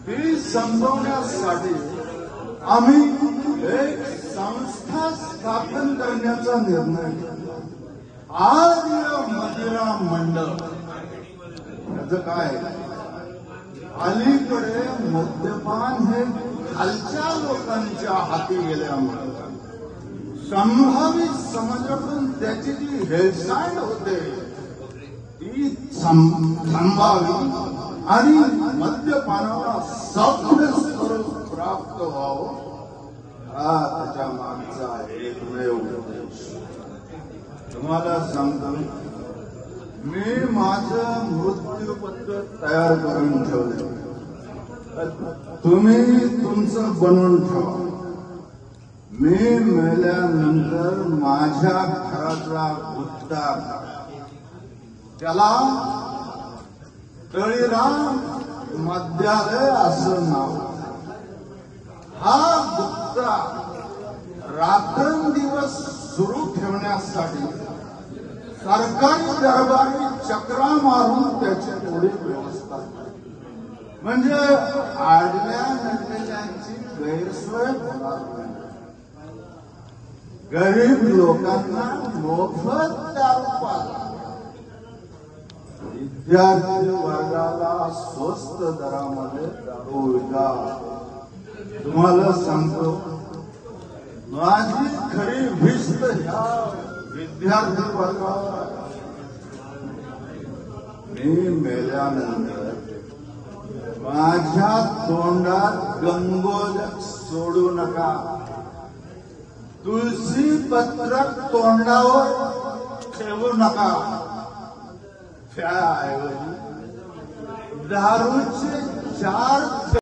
ती संपवण्यासाठी आम्ही एक संस्था स्थापन करण्याचा निर्णय घेतला, आर्य मदिरा मंडळ. त्याचं काय, अलीकडे मद्यपान हे खालच्या लोकांच्या हाती गेल्यामुळे संभावित समाजातून त्याची जी हेळसांड होते ती थांबावी आणि मद्यपानाला सभ्य स्वरूप प्राप्त व्हावं, हा त्याच्या मागचा एकमेव उद्देश. तुम्हाला सांगतो, मी माझं मृत्यूपत्र तयार करून ठेवले, तुम्ही तुमचं बनवून ठेवा. मी मेल्यानंतर माझ्या घरातला गुत्ता, त्याला तळीराम मद्यालय असं नाव. हा गुत्ता रात्रंदिवस सुरू ठेवण्यासाठी सरकारी दरबारी चक्रा मारून त्याची थोडी व्यवस्था, म्हणजे आडव्या नडलेल्यांची गैरसोय होणार नाही. गरीब लोकांना मोफत दारू पाजा, विद्यार्थी वर्गाला स्वस्त दरामध्ये दारू विका. तुम्हाला सांगतो, माझी खरी भिस्त ह्या विद्यार्थी वर्गावर. मी मेल्यानंतर माझ्या तोंडात गंगोजक सोडू नका, तुळशी पत्रक तोंडावर ठेवू नका. त्याऐवजी दारूचे 4